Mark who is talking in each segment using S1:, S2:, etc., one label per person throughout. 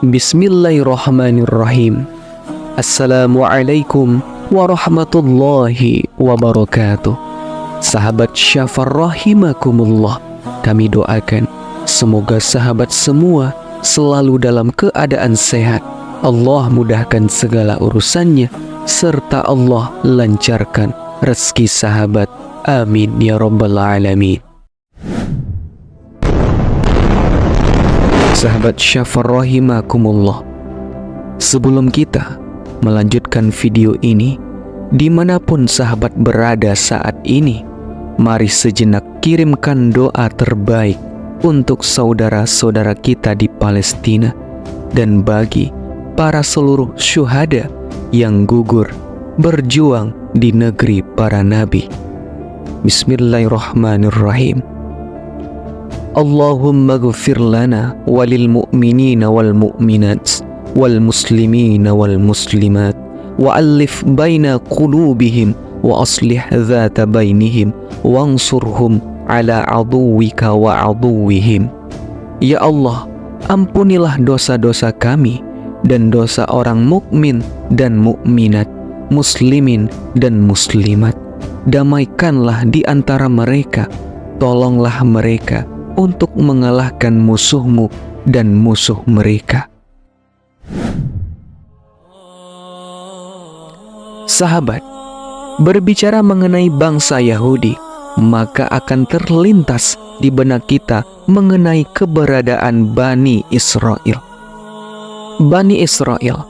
S1: Bismillahirrahmanirrahim. Assalamualaikum warahmatullahi wabarakatuh. Sahabat Syafar rahimakumullah, kami doakan semoga sahabat semua selalu dalam keadaan sehat. Allah mudahkan segala urusannya, serta Allah lancarkan rezeki sahabat. Amin ya rabbal alamin. Sahabat Syafar rahimakumullah, sebelum kita melanjutkan video ini, dimanapun sahabat berada saat ini, mari sejenak kirimkan doa terbaik untuk saudara-saudara kita di Palestina dan bagi para seluruh syuhada yang gugur berjuang di negeri para nabi. Bismillahirrahmanirrahim. Allahumma ghfir lana walil mu'minina wal mu'minat wal muslimina wal muslimat wa alif baina qulubihim wa aslih dhata bainihim wansurhum ala aduwika wa aduwihim. Ya Allah, ampunilah dosa-dosa kami dan dosa orang mukmin dan mukminat, muslimin dan muslimat. Damaikanlah di antara mereka, tolonglah mereka untuk mengalahkan musuhmu dan musuh mereka. Sahabat, berbicara mengenai bangsa Yahudi, maka akan terlintas di benak kita mengenai keberadaan Bani Israel. Bani Israel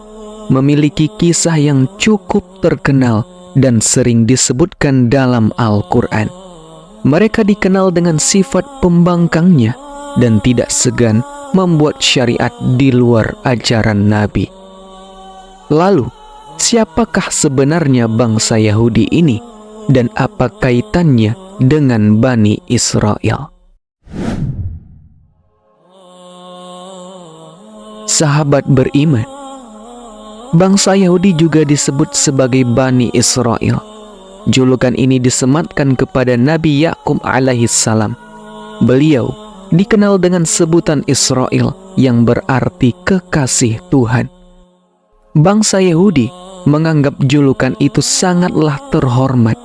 S1: memiliki kisah yang cukup terkenal dan sering disebutkan dalam Al-Quran. Mereka dikenal dengan sifat pembangkangnya dan tidak segan membuat syariat di luar ajaran Nabi. Lalu, siapakah sebenarnya bangsa Yahudi ini dan apa kaitannya dengan Bani Israel? Sahabat beriman, bangsa Yahudi juga disebut sebagai Bani Israel. Julukan ini disematkan kepada Nabi Yakub alaihissalam. Beliau dikenal dengan sebutan Israel yang berarti kekasih Tuhan. Bangsa Yahudi menganggap julukan itu sangatlah terhormat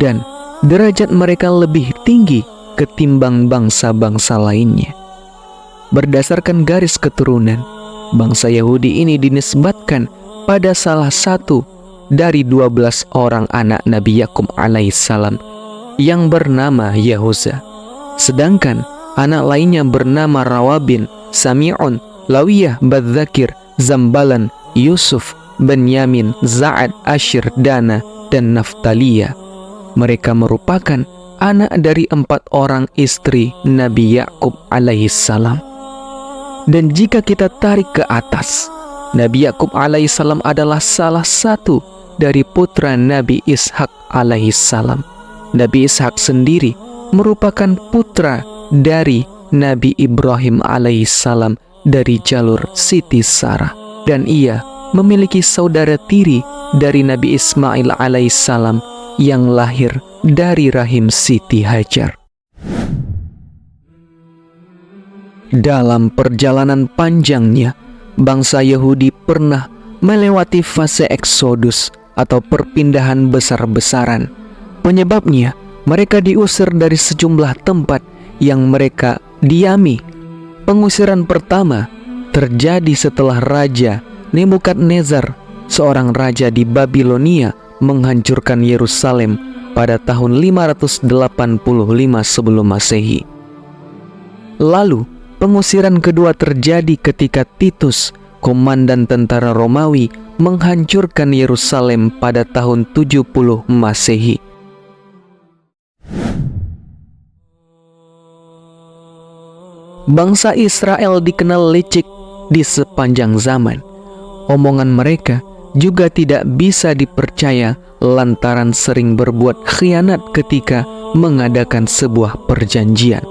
S1: dan derajat mereka lebih tinggi ketimbang bangsa-bangsa lainnya. Berdasarkan garis keturunan, bangsa Yahudi ini dinisbatkan pada salah satu dari 12 orang anak Nabi Yakub alaihissalam yang bernama Yahuza. Sedangkan anak lainnya bernama Rawabin, Sami'un, Lawiyah, Badzakir, Zambalan, Yusuf, Benyamin, Za'ad, Ashir, Dana, dan Naftaliyah. Mereka merupakan anak dari 4 orang istri Nabi Yakub alaihissalam. Dan jika kita tarik ke atas, Nabi Yakub alaihissalam adalah salah satu dari putra Nabi Ishak alaihissalam. Nabi Ishak sendiri merupakan putra dari Nabi Ibrahim alaihissalam dari jalur Siti Sarah. Dan ia memiliki saudara tiri dari Nabi Ismail alaihissalam yang lahir dari rahim Siti Hajar. Dalam perjalanan panjangnya, bangsa Yahudi pernah melewati fase eksodus atau perpindahan besar-besaran. Penyebabnya, mereka diusir dari sejumlah tempat yang mereka diami. Pengusiran pertama terjadi setelah Raja Nebukadnezar, seorang raja di Babilonia, menghancurkan Yerusalem pada tahun 585 sebelum Masehi. Lalu, pengusiran kedua terjadi ketika Titus, komandan tentara Romawi, menghancurkan Yerusalem pada tahun 70 Masehi. Bangsa Israel dikenal licik di sepanjang zaman. Omongan mereka juga tidak bisa dipercaya lantaran sering berbuat khianat ketika mengadakan sebuah perjanjian.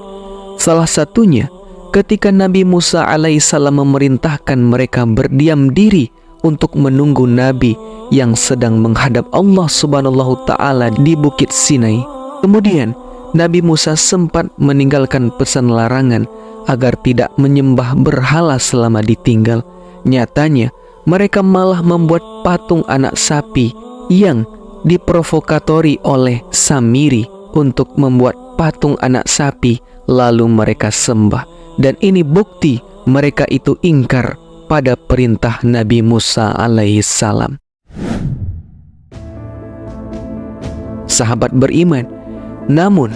S1: Salah satunya ketika Nabi Musa alaihissalam memerintahkan mereka berdiam diri untuk menunggu Nabi yang sedang menghadap Allah subhanahu ta'ala di Bukit Sinai. Kemudian Nabi Musa sempat meninggalkan pesan larangan agar tidak menyembah berhala selama ditinggal. Nyatanya, mereka malah membuat patung anak sapi yang diprovokatori oleh Samiri untuk membuat patung anak sapi lalu mereka sembah. Dan ini bukti mereka itu ingkar pada perintah Nabi Musa alaihissalam. Sahabat beriman, namun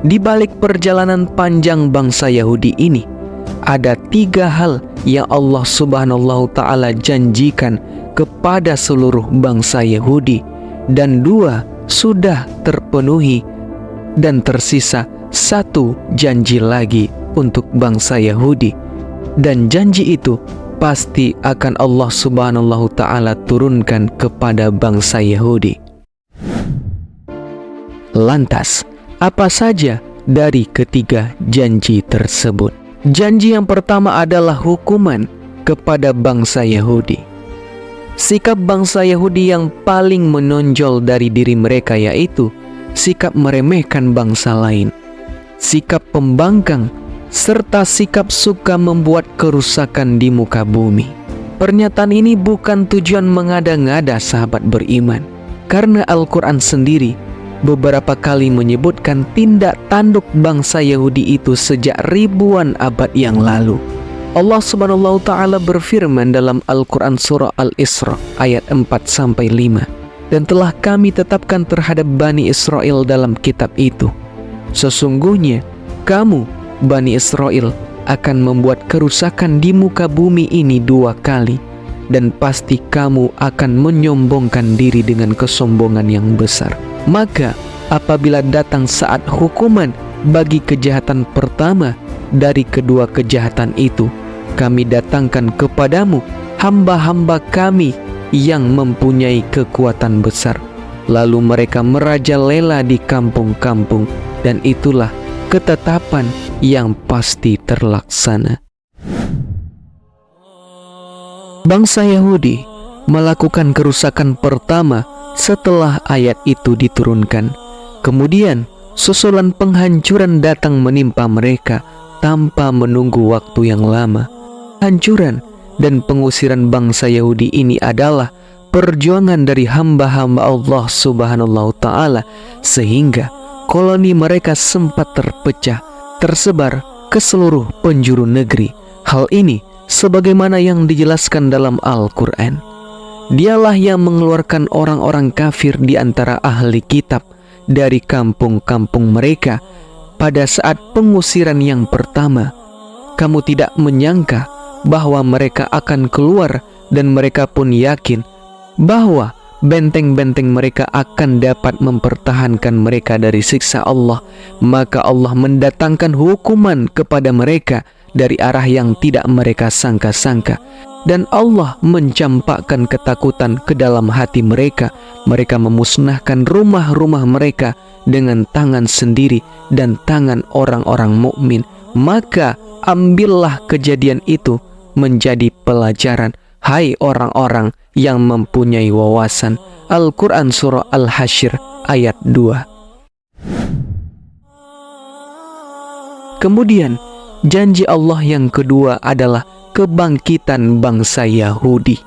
S1: di balik perjalanan panjang bangsa Yahudi ini, ada 3 hal yang Allah Subhanahu wa Ta'ala janjikan kepada seluruh bangsa Yahudi, dan 2 sudah terpenuhi, dan tersisa 1 janji lagi untuk bangsa Yahudi. Dan janji itu pasti akan Allah Subhanahu wa Ta'ala turunkan kepada bangsa Yahudi. Lantas, apa saja dari ketiga janji tersebut? Janji yang pertama adalah hukuman kepada bangsa Yahudi. Sikap bangsa Yahudi yang paling menonjol dari diri mereka yaitu sikap meremehkan bangsa lain, sikap pembangkang, serta sikap suka membuat kerusakan di muka bumi. Pernyataan ini bukan tujuan mengada-ngada sahabat beriman, karena Al-Quran sendiri beberapa kali menyebutkan tindak tanduk bangsa Yahudi itu sejak ribuan abad yang lalu. Allah Subhanahu wa Ta'ala berfirman dalam Al-Quran surah Al-Isra ayat 4-5, dan telah kami tetapkan terhadap Bani Israel dalam kitab itu, sesungguhnya kamu Bani Israel akan membuat kerusakan di muka bumi ini 2 kali, dan pasti kamu akan menyombongkan diri dengan kesombongan yang besar. Maka apabila datang saat hukuman bagi kejahatan pertama dari kedua kejahatan itu, kami datangkan kepadamu hamba-hamba kami yang mempunyai kekuatan besar. Lalu mereka merajalela di kampung-kampung, dan itulah ketetapan yang pasti terlaksana. Bangsa Yahudi melakukan kerusakan pertama setelah ayat itu diturunkan. Kemudian susulan penghancuran datang menimpa mereka tanpa menunggu waktu yang lama. Hancuran dan pengusiran bangsa Yahudi ini adalah perjuangan dari hamba-hamba Allah Subhanahu wa Ta'ala, sehingga koloni mereka sempat terpecah, tersebar ke seluruh penjuru negeri. Hal ini sebagaimana yang dijelaskan dalam Al-Quran. Dialah yang mengeluarkan orang-orang kafir di antara ahli kitab dari kampung-kampung mereka pada saat pengusiran yang pertama. Kamu tidak menyangka bahwa mereka akan keluar, dan mereka pun yakin bahwa benteng-benteng mereka akan dapat mempertahankan mereka dari siksa Allah. Maka Allah mendatangkan hukuman kepada mereka dari arah yang tidak mereka sangka-sangka, dan Allah mencampakkan ketakutan ke dalam hati mereka. Mereka memusnahkan rumah-rumah mereka dengan tangan sendiri dan tangan orang-orang mukmin. Maka ambillah kejadian itu menjadi pelajaran, hai orang-orang yang mempunyai wawasan. Al-Quran surah Al-Hasyr ayat 2. Kemudian janji Allah yang kedua adalah kebangkitan bangsa Yahudi.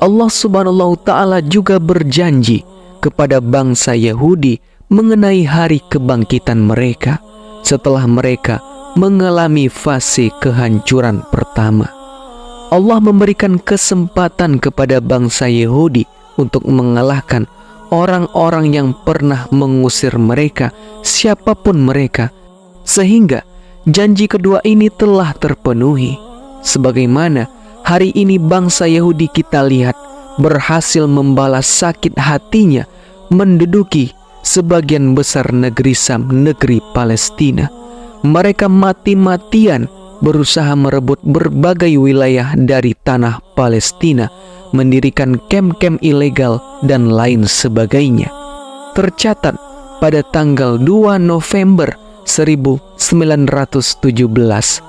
S1: Allah Subhanahu wa Ta'ala juga berjanji kepada bangsa Yahudi mengenai hari kebangkitan mereka setelah mereka mengalami fase kehancuran pertama. Allah memberikan kesempatan kepada bangsa Yahudi untuk mengalahkan orang-orang yang pernah mengusir mereka, siapapun mereka, sehingga janji kedua ini telah terpenuhi. Sebagaimana hari ini bangsa Yahudi kita lihat berhasil membalas sakit hatinya menduduki sebagian besar negeri Sam, negeri Palestina. Mereka mati-matian berusaha merebut berbagai wilayah dari tanah Palestina, mendirikan kem-kem ilegal dan lain sebagainya. Tercatat pada tanggal 2 November 1917,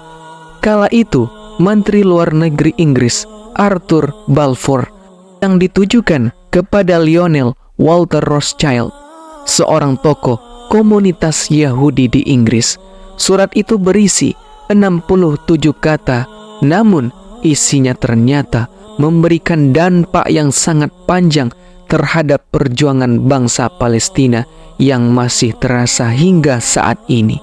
S1: kala itu Menteri Luar Negeri Inggris Arthur Balfour yang ditujukan kepada Lionel Walter Rothschild, seorang tokoh komunitas Yahudi di Inggris, Surat itu berisi 67 kata, namun isinya ternyata memberikan dampak yang sangat panjang terhadap perjuangan bangsa Palestina yang masih terasa hingga saat ini.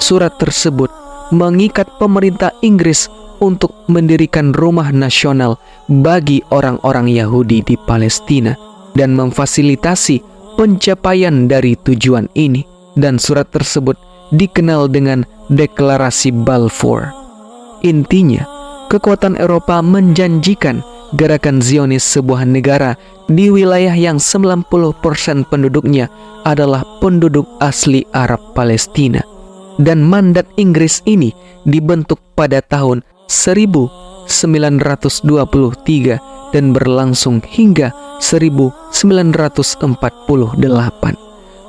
S1: Surat tersebut mengikat pemerintah Inggris untuk mendirikan rumah nasional bagi orang-orang Yahudi di Palestina dan memfasilitasi pencapaian dari tujuan ini. Dan surat tersebut dikenal dengan Deklarasi Balfour. Intinya, kekuatan Eropa menjanjikan gerakan Zionis sebuah negara di wilayah yang 90% penduduknya adalah penduduk asli Arab Palestina. Dan mandat Inggris ini dibentuk pada tahun 1923 dan berlangsung hingga 1948.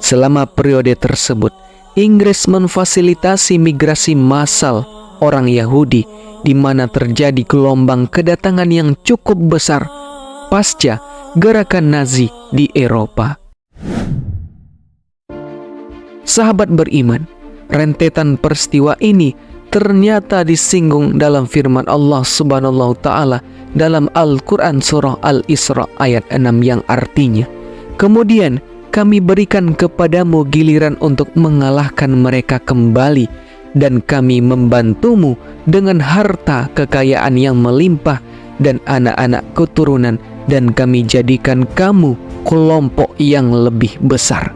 S1: Selama periode tersebut, Inggris memfasilitasi migrasi massal orang Yahudi di mana terjadi gelombang kedatangan yang cukup besar pasca gerakan Nazi di Eropa. Sahabat beriman, rentetan peristiwa ini ternyata disinggung dalam firman Allah Subhanahu wa taala dalam Al-Qur'an surah Al-Isra ayat 6 yang artinya, "Kemudian kami berikan kepadamu giliran untuk mengalahkan mereka kembali, dan kami membantumu dengan harta kekayaan yang melimpah dan anak-anak keturunan, dan kami jadikan kamu kelompok yang lebih besar."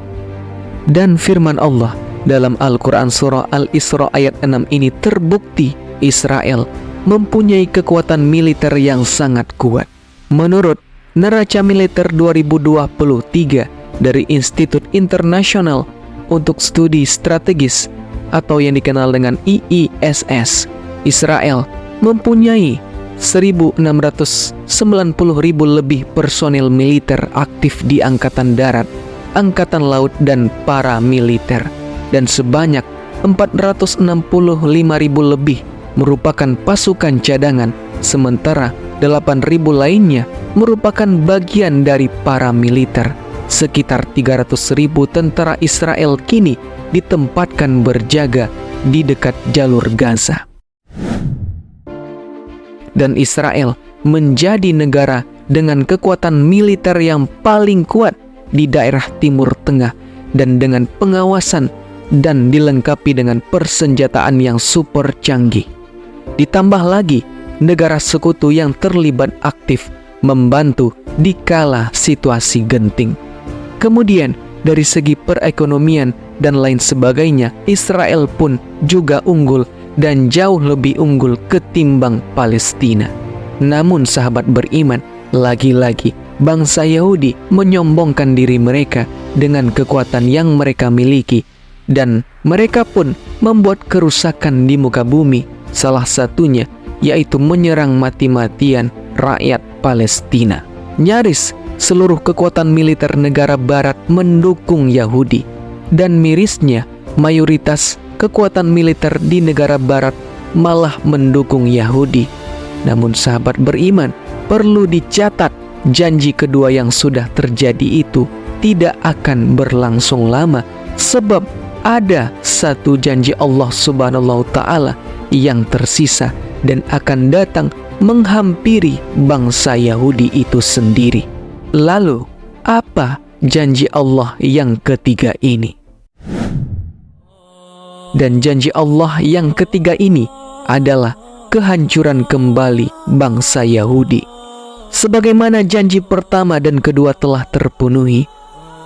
S1: Dan firman Allah dalam Al-Quran surah Al-Isra ayat 6 ini terbukti Israel mempunyai kekuatan militer yang sangat kuat. Menurut neraca militer 2023 dari Institut Internasional untuk Studi Strategis atau yang dikenal dengan IISS, Israel mempunyai 1.690.000 lebih personil militer aktif di Angkatan Darat, Angkatan Laut, dan paramiliter, dan sebanyak 465.000 lebih merupakan pasukan cadangan, sementara 8.000 lainnya merupakan bagian dari paramiliter. Sekitar 300.000 tentara Israel kini ditempatkan berjaga di dekat jalur Gaza. Dan Israel menjadi negara dengan kekuatan militer yang paling kuat di daerah Timur Tengah dan dengan pengawasan dan dilengkapi dengan persenjataan yang super canggih. Ditambah lagi negara sekutu yang terlibat aktif membantu di kala situasi genting. Kemudian dari segi perekonomian dan lain sebagainya, Israel pun juga unggul dan jauh lebih unggul ketimbang Palestina. Namun sahabat beriman, lagi-lagi bangsa Yahudi menyombongkan diri mereka dengan kekuatan yang mereka miliki, dan mereka pun membuat kerusakan di muka bumi, salah satunya yaitu menyerang mati-matian rakyat Palestina. Nyaris seluruh kekuatan militer negara barat mendukung Yahudi, dan mirisnya mayoritas kekuatan militer di negara barat malah mendukung Yahudi. Namun sahabat beriman, perlu dicatat, janji kedua yang sudah terjadi itu tidak akan berlangsung lama, sebab ada satu janji Allah Subhanahu wa taala yang tersisa dan akan datang menghampiri bangsa Yahudi itu sendiri. Lalu, apa janji Allah yang ketiga ini? Dan janji Allah yang ketiga ini adalah kehancuran kembali bangsa Yahudi. Sebagaimana janji pertama dan kedua telah terpenuhi,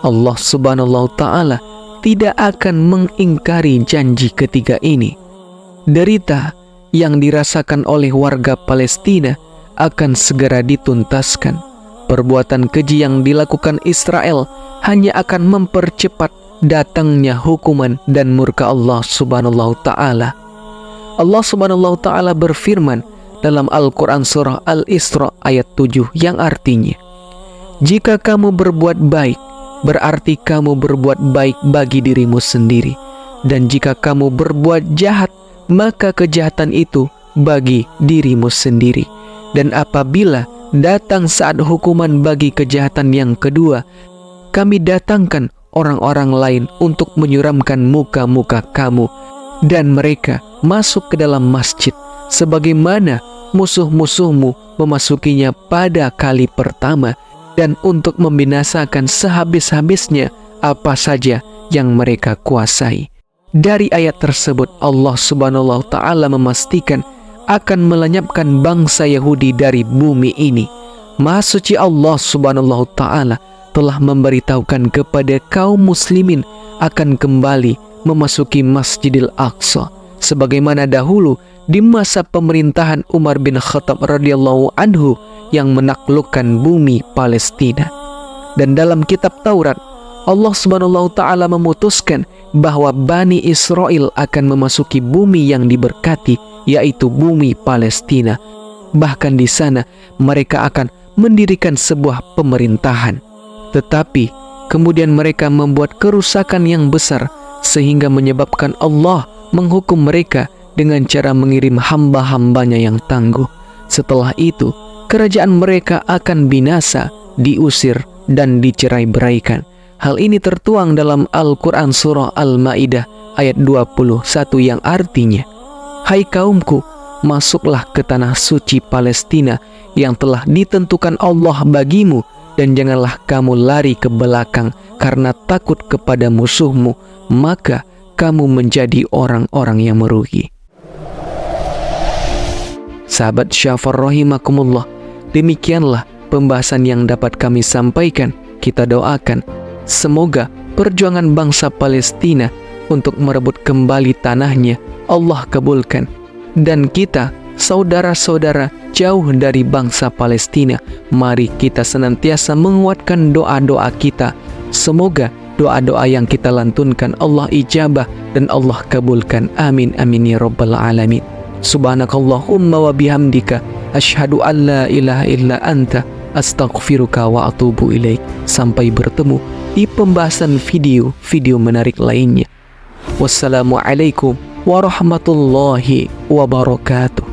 S1: Allah Subhanahu wa taala tidak akan mengingkari janji ketiga ini. Derita yang dirasakan oleh warga Palestina akan segera dituntaskan. Perbuatan keji yang dilakukan Israel hanya akan mempercepat datangnya hukuman dan murka Allah Subhanahu wa taala. Allah Subhanahu wa taala berfirman dalam Al-Quran surah Al-Isra ayat 7 yang artinya, "Jika kamu berbuat baik, berarti kamu berbuat baik bagi dirimu sendiri. Dan jika kamu berbuat jahat, maka kejahatan itu bagi dirimu sendiri. Dan apabila datang saat hukuman bagi kejahatan yang kedua, kami datangkan orang-orang lain untuk menyuramkan muka-muka kamu. dan mereka masuk ke dalam masjid sebagaimana musuh-musuhmu memasukinya pada kali pertama, dan untuk membinasakan sehabis-habisnya apa saja yang mereka kuasai. Dari ayat tersebut Allah Subhanahu wa Ta'ala memastikan akan melenyapkan bangsa Yahudi dari bumi ini. Maha suci Allah Subhanahu wa Ta'ala telah memberitahukan kepada kaum muslimin akan kembali memasuki Masjidil Aqsa sebagaimana dahulu di masa pemerintahan Umar bin Khattab radhiyallahu anhu yang menaklukkan bumi Palestina. Dan dalam kitab Taurat, Allah Subhanahu wa Ta'ala memutuskan bahwa Bani Israel akan memasuki bumi yang diberkati, yaitu bumi Palestina. Bahkan di sana mereka akan mendirikan sebuah pemerintahan. Tetapi kemudian mereka membuat kerusakan yang besar sehingga menyebabkan Allah menghukum mereka dengan cara mengirim hamba-hambanya yang tangguh. Setelah itu, kerajaan mereka akan binasa, diusir, dan dicerai-beraikan. Hal ini tertuang dalam Al-Quran Surah Al-Ma'idah ayat 21 yang artinya, "Hai kaumku, masuklah ke tanah suci Palestina yang telah ditentukan Allah bagimu, dan janganlah kamu lari ke belakang karena takut kepada musuhmu, maka kamu menjadi orang-orang yang merugi." Sahabat Syafar rahimakumullah, demikianlah pembahasan yang dapat kami sampaikan. Kita doakan semoga perjuangan bangsa Palestina untuk merebut kembali tanahnya Allah kabulkan, dan kita saudara-saudara jauh dari bangsa Palestina, mari kita senantiasa menguatkan doa-doa kita. Semoga doa-doa yang kita lantunkan Allah ijabah dan Allah kabulkan. Amin amin ya rabbal alamin. Subhanakallahumma wa bihamdika asyhadu an la ilaha illa anta astaghfiruka wa atubu ilaik. Sampai bertemu di pembahasan video menarik lainnya. Wassalamualaikum warahmatullahi wabarakatuh.